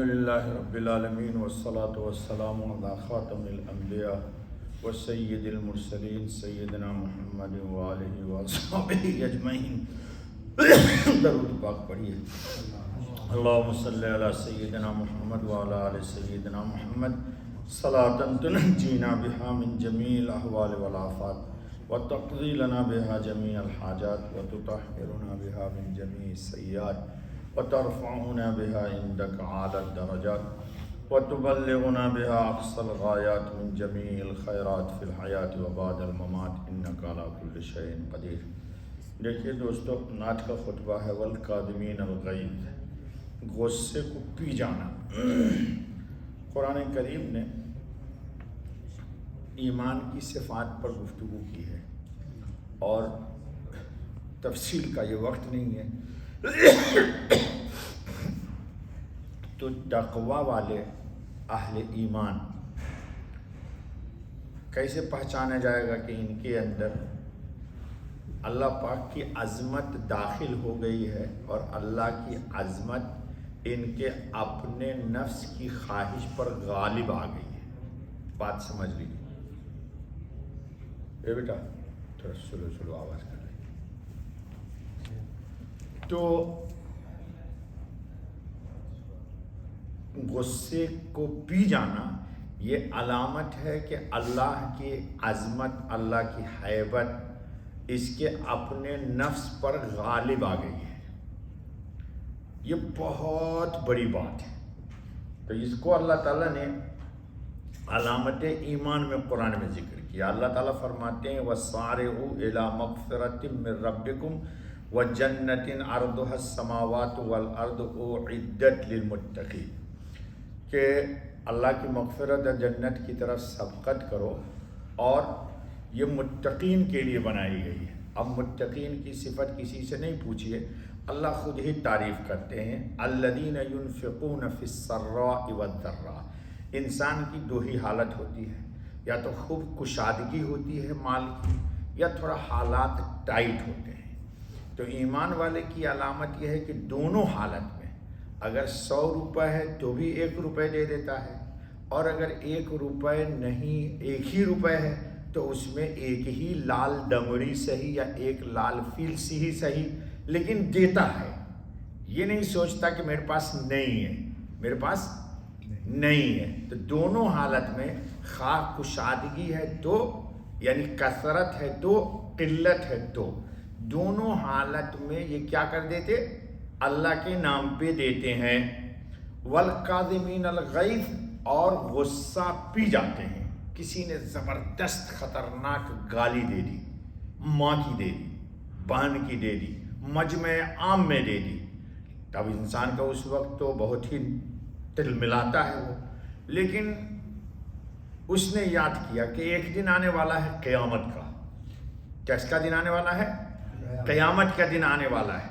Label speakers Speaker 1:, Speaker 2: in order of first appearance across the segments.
Speaker 1: للہ رب العالمین والصلاة والسلام علی خاتم الانبیاء وسید المرسلین سیدنا محمد وآلہ وصحبہ اجمعین۔ درود پاک پڑھیے۔ اللہم صلی علی سیدنا محمد وعلی آل سیدنا محمد صلاۃ تنجینا بہا من جمیع الاحوال والآفات وتقضی لنا بہا جمیع الحاجات وتطہرنا بہا من جمیع السیئات وترفعنا بها عندك أعلى الدرجات وتبلغنا بها أقصى الغايات من جميع الخيرات في الحياة وبعد الممات إنك على كل شيء قدير۔ دیکھیے دوستو، نعت کا خطبہ ہے والکاظمین الغیظ، غصے کو پی جانا۔ قرآن کریم نے ایمان کی صفات پر گفتگو کی ہے اور تفصیل کا یہ وقت نہیں ہے، تو تقوی والے اہل ایمان کیسے پہچانا جائے گا کہ ان کے اندر اللہ پاک کی عظمت داخل ہو گئی ہے اور اللہ کی عظمت ان کے اپنے نفس کی خواہش پر غالب آ گئی ہے۔ بات سمجھ لیجیے۔ اے بیٹا تھوڑا سلو آواز کر رہی۔ تو غصے کو پی جانا یہ علامت ہے کہ اللہ کی عظمت، اللہ کی ہیبت اس کے اپنے نفس پر غالب آ گئی ہے۔ یہ بہت بڑی بات ہے۔ تو اس کو اللہ تعالیٰ نے علامت ایمان میں قرآن میں ذکر کیا۔ اللہ تعالیٰ فرماتے ہیں وَسَارِعُوا إِلَىٰ مَغْفِرَةٍ مِّن رَبِّكُمْ وَجَنَّةٍ عَرْضُهَا السَّمَاوَاتُ وَالْأَرْضُ أُعِدَّتْ لِلْمُتَّقِينَ، کہ اللہ کی مغفرت اور جنت کی طرف سبقت کرو اور یہ متقین کے لیے بنائی گئی ہے۔ اب متقین کی صفت کسی سے نہیں پوچھیے، اللہ خود ہی تعریف کرتے ہیں الذین ينفقون فی السراء والضراء۔ انسان کی دو ہی حالت ہوتی ہے، یا تو خوب کشادگی ہوتی ہے مال کی، یا تھوڑا حالات ٹائٹ ہوتے ہیں۔ تو ایمان والے کی علامت یہ ہے کہ دونوں حالت میں اگر 100 روپے ہے تو بھی 1 روپے دے دیتا ہے، اور اگر 1 روپے نہیں 1 ہی روپے ہے تو اس میں 1 ہی لال دمڑی صحیح یا 1 لال فیل ہی صحیح، لیکن دیتا ہے۔ یہ نہیں سوچتا کہ میرے پاس نہیں ہے، میرے پاس نہیں ہے۔ تو دونوں حالت میں خواہ کشادگی ہے تو یعنی کثرت ہے تو قلت ہے تو دونوں حالت میں یہ کیا کر دیتے؟ اللہ کے نام پہ دیتے ہیں۔ والکاظمین الغیظ، اور غصہ پی جاتے ہیں۔ کسی نے زبردست خطرناک گالی دے دی، ماں کی دے دی، بہن کی دے دی، مجمع عام میں دے دی، تب انسان کا اس وقت تو بہت ہی دل ملاتا ہے وہ، لیکن اس نے یاد کیا کہ ایک دن آنے والا ہے قیامت کا۔ کس کا دن آنے والا ہے؟ قیامت کا دن آنے والا ہے،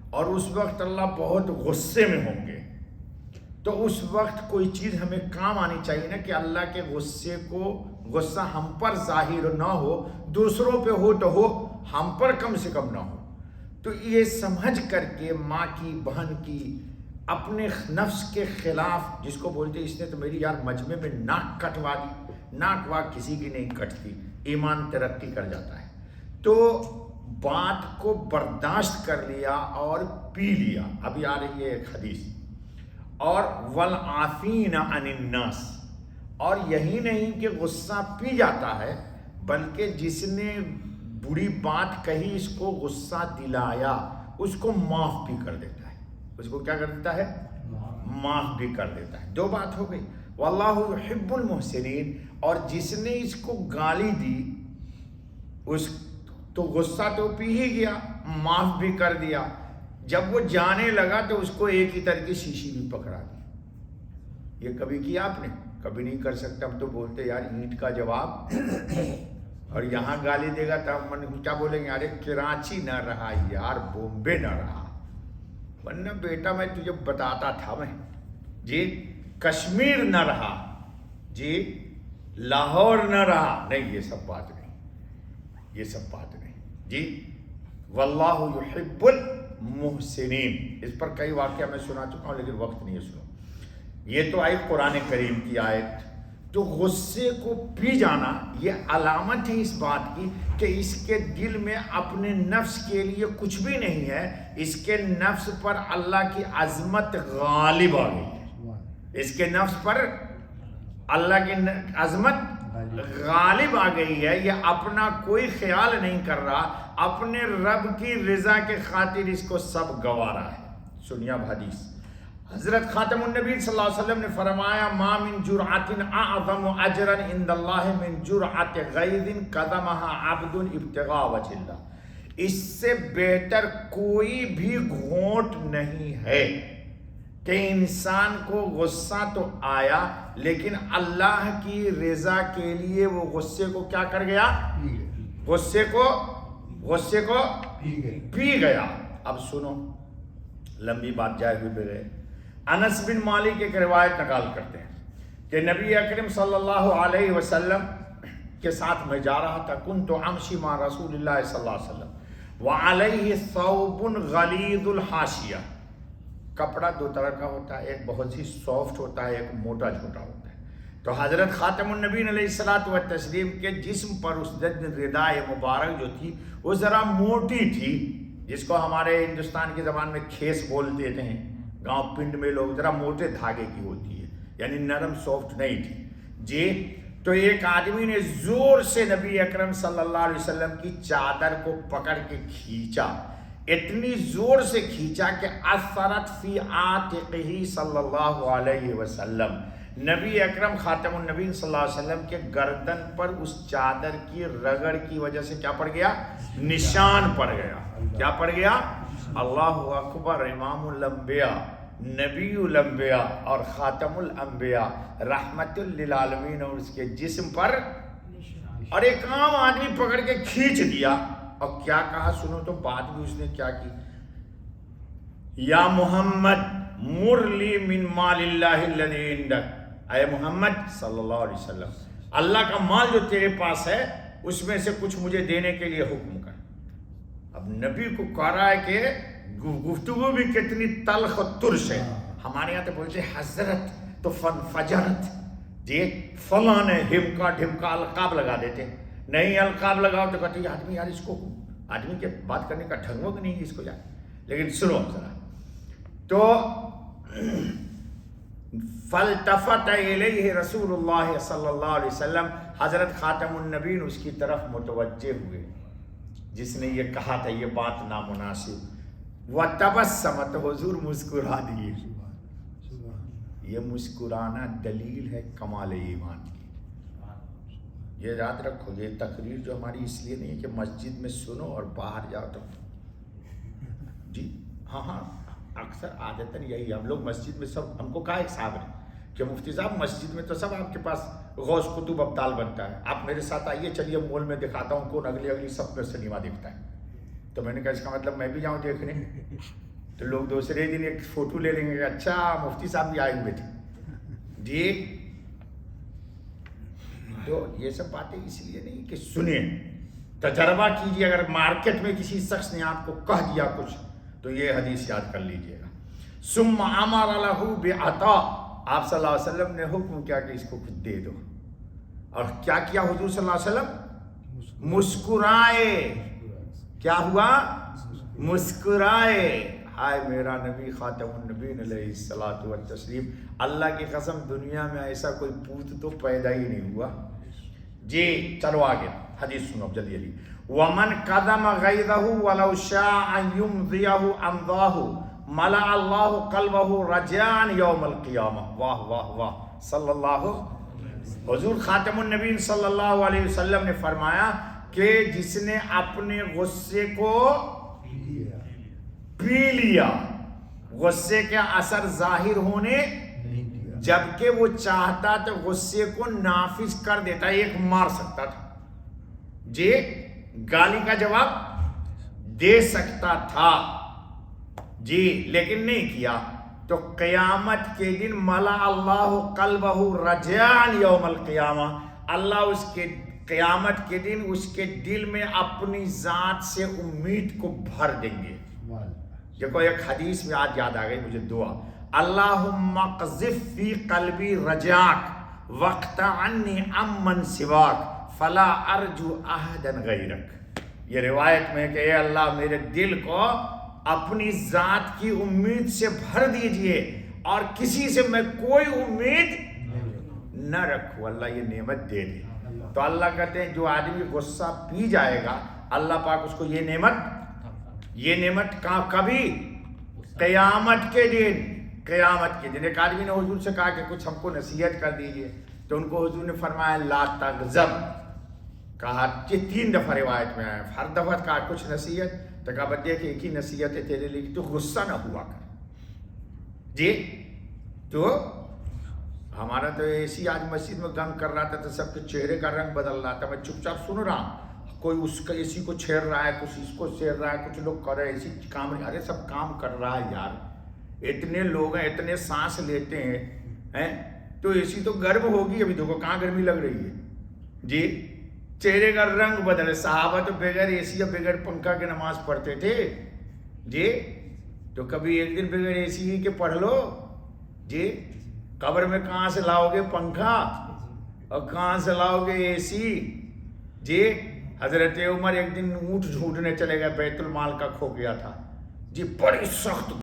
Speaker 1: اور اس وقت اللہ بہت غصے میں ہوں گے۔ تو اس وقت کوئی چیز ہمیں کام آنی چاہیے نا کہ اللہ کے غصہ ہم پر ظاہر نہ ہو، دوسروں پہ ہو تو ہو، ہم پر کم سے کم نہ ہو۔ تو یہ سمجھ کر کے ماں کی، بہن کی، اپنے نفس کے خلاف، جس کو بولتے اس نے تو میری یار مجمع میں ناک کٹوا دی، ناک واک کسی کی نہیں کٹتی، ایمان ترقی کر جاتا ہے۔ تو بات کو برداشت کر لیا اور پی لیا۔ ابھی آ رہی ہے ایک حدیث، اور والعافین عن الناس، اور یہی نہیں کہ غصہ پی جاتا ہے بلکہ جس نے بری بات کہی اس کو غصہ دلایا اس کو معاف بھی کر دیتا ہے۔ اس کو کیا کر دیتا ہے؟ معاف بھی کر دیتا ہے۔ 2 بات ہو گئی۔ واللہ یحب المحسنین، اور جس نے اس کو گالی دی اس تو غصہ تو پی ہی گیا، معاف بھی کر دیا۔ جب وہ جانے لگا تو اس کو ایک ہی طرح کی شیشی بھی پکڑا دی۔ یہ کبھی کیا آپ نے؟ کبھی نہیں کر سکتا۔ ہم تو بولتے یار اینٹ کا جواب، اور یہاں گالی دے گا تب من کیا بولیں گے؟ ارے کراچی نہ رہا یار، بومبے نہ رہا، ورنہ بیٹا میں تجھے بتاتا تھا میں جی کشمیر نہ رہا، جی لاہور نہ رہا۔ نہیں، یہ سب بات نہیں، یہ سب بات نہیں جی۔ واللہ یحب المحسنین، اس پر کئی واقعہ میں سنا چکا ہوں لیکن وقت نہیں ہے، سنو۔ یہ تو آئی قرآن کریم کی آیت. تو غصے کو پی جانا یہ علامت ہے اس بات کی کہ اس کے دل میں اپنے نفس کے لیے کچھ بھی نہیں ہے. اس کے نفس پر اللہ کی عظمت غالب آ گئی ہے. اس کے نفس پر اللہ کی عظمت غالب آ گئی ہے. یہ اپنا کوئی خیال نہیں کر رہا, اپنے رب کی رضا کے خاطر اس کو سب گوارا ہے. سنیا حدیث حضرت خاتم النبی صلی اللہ علیہ وسلم نے فرمایا ما من جرعت اعظم اجرا عند اللہ من جرعت غیظ قدمها عبد ابتغاء وجہ اللہ. اس سے بہتر کوئی بھی گھونٹ نہیں ہے کہ انسان کو غصہ تو آیا لیکن اللہ کی رضا کے لیے وہ غصے کو کیا کر گیا, غصے کو پی گیا. اب سنو, لمبی بات جائے ہوئے بغیر انس بن مالک ایک روایت نقل کرتے ہیں کہ نبی اکرم صلی اللہ علیہ وسلم کے ساتھ میں جا رہا تھا. کنت امشی مع رسول اللہ صلی اللہ علیہ وسلم وعلیہ ثوب غلیظ الحاشیہ. کپڑا دو طرح کا ہوتا ہے, ایک بہت ہی سافٹ ہوتا ہے, ایک موٹا جھوٹا ہوتا ہے. تو حضرت خاتم النبی علیہ الصلوۃ والتسلیم کے جسم پر اس دن ردائے مبارک جو تھی وہ ذرا موٹی تھی, جس کو ہمارے ہندوستان کی زبان میں کھیس بولتے تھے. گاؤں پنڈ میں لوگ ذرا موٹے دھاگے کی ہوتی ہے, یعنی نرم سافٹ نہیں تھی جی. تو ایک آدمی نے زور سے نبی اکرم صلی اللہ علیہ وسلم کی چادر کو پکڑ کے کھینچا, اتنی زور سے کھینچا کہ اثرت فی عاتقہ صلی اللہ علیہ وسلم. نبی اکرم خاتم النبی صلی اللہ علیہ وسلم کے گردن پر اس چادر کی رگڑ کی وجہ سے کیا پڑ گیا, نشان پڑ گیا. کیا پڑ گیا؟ اللہ اکبر. امام الانبیاء, نبی الانبیاء اور خاتم الانبیاء رحمت للعالمین, اور اس کے جسم پر اور ایک عام آدمی پکڑ کے کھینچ دیا. اور کیا کہا سنو تو بات بھی اس نے کیا کی, یا محمد مر لی من مال اللہ الذی عندک. اے محمد صلی اللہ علیہ وسلم, اللہ کا مال جو تیرے پاس ہے اس میں سے کچھ مجھے دینے کے لیے حکم کر. اب نبی کو کہہ رہا ہے کہ گفتگو بھی کتنی تلخ و ترش ہے. ہمارے یہاں تو بولتے حضرت تو فجرت جی, فلاں نے ہمکا ڈھمکا القاب لگا دیتے. نہیں القاب لگاؤ تو کہتے آدمی یار اس کو, آدمی کے بات کرنے کا ڈھنگ وگ نہیں اس کو جائے. لیکن سنو ذرا, تو فالتفت الیہ رسول اللہ صلی اللہ علیہ وسلم, حضرت خاتم النبین اس کی طرف متوجہ ہوئے جس نے یہ کہا تھا یہ بات نامناسب. وتبسمت, حضور مسکرا دیے. یہ مسکرانا دلیل ہے کمال ایمان کی. یہ یاد رکھو, یہ تقریر جو ہماری اس لیے نہیں ہے کہ مسجد میں سنو اور باہر جاؤ تو جی. ہاں اکثر عادتاً یہی, ہم لوگ مسجد میں سب, ہم کو کہا ایک صاحب ہے کہ مفتی صاحب مسجد میں تو سب آپ کے پاس غوث قطب ابدال بنتا ہے, آپ میرے ساتھ آئیے, چلیے مول میں دکھاتا ہوں کون اگلی سب میں سنیما دیکھتا ہے. تو میں نے کہا اس کا مطلب میں بھی جاؤں دیکھنے. تو لوگ دوسرے دن ایک فوٹو لے لیں گے, اچھا مفتی صاحب بھی آئے ہوئے تھے جی. تو یہ سب باتیں اس لیے نہیں کہ سنیں, تجربہ کیجیے. اگر مارکیٹ میں کسی شخص نے آپ کو کہہ دیا کچھ تو یہ حدیث یاد کر لیجیے گا. ثم امر له بعطاء, آپ صلی اللہ علیہ وسلم نے حکم کیا کہ اس کو کچھ دے دو. اور کیا کیا حضور صلی اللہ علیہ وسلم؟ مسکرائے. کیا ہوا؟ مسکرائے. ہائے میرا نبی خاتم النبیین علیہ الصلوۃ والتسلیم, اللہ کی قسم دنیا میں ایسا کوئی پوت تو پیدا ہی نہیں ہوا جی. چلو آگے حدیث سنو جلدی جلدی. ومن قدم غیظہ ولو شاء ان یمضیہ امضاہ ملأ اللہ قلبہ رجاء یوم القیامہ. واہ واہ واہ, صلی اللہ. حضور خاتم النبیین صلی اللہ علیہ وسلم نے فرمایا کہ جس نے اپنے غصے کو پی لیا, غصے کا اثر ظاہر ہونے, جبکہ وہ چاہتا تو غصے کو نافذ کر دیتا, ایک مار سکتا تھا جی, گالی کا جواب دے سکتا تھا جی, لیکن نہیں کیا. تو قیامت کے دن ملا اللہ قلبہ رجاء یوم القیامہ, اللہ اس کے قیامت کے دن اس کے دل میں اپنی ذات سے امید کو بھر دیں گے. دیکھو ایک حدیث میں آج یاد آ گئی مجھے دعا, اللہم اقذف فی قلبی رجاک وقت عنی امن سواک فلا ارجو احدا غیرک. یہ روایت میں کہ اے اللہ میرے دل کو اپنی ذات کی امید سے بھر دیجئے اور کسی سے میں کوئی امید نہ رکھوں. اللہ یہ نعمت دے دے. تو اللہ کہتے ہیں جو آدمی غصہ پی جائے گا اللہ پاک اس کو یہ نعمت کبھی قیامت کے دن. ایک آدمی نے حضور سے کہا کہ کچھ ہم کو نصیحت کر دیجئے تو ان کو حضور نے فرمایا لا تغضب. کہا کہ 3 دفعہ روایت میں آیا, ہر دفعہ کہا کچھ نصیحت تو کہا بچے کہ ایک ہی نصیحت ہے تیرے لیے کہ تو غصہ نہ ہوا کر. جی تو ہمارا تو اسی آج مسجد میں غم کر رہا تھا تو سب کے چہرے کا رنگ بدل رہا تھا. میں چپ چاپ سن رہا ہوں, کوئی اس کا اسی کو چھیڑ رہا ہے, کچھ اس کو چھیڑ رہا ہے, کچھ لوگ کر رہے ہیں اسی کام. ارے سب کام کر رہا ہے یار, اتنے لوگ ہیں, اتنے سانس لیتے ہیں تو اسی تو گرم ہوگی. ابھی دیکھو کہاں گرمی لگ رہی ہے. جی چہرے کا رنگ بدلے. صحابہ تو بغیر اے سی یا بغیر پنکھا کے نماز پڑھتے تھے. جی تو کبھی ایک دن بغیر اے سی کے پڑھ لو. جی قبر میں کہاں سے لاؤ گے پنکھا اور کہاں سے لاؤ گے اے سی. جی حضرت عمر ایک دن اونٹ ڈھونڈنے چلے گئے, بیت المال کا کھو گیا تھا. جی بڑی سخت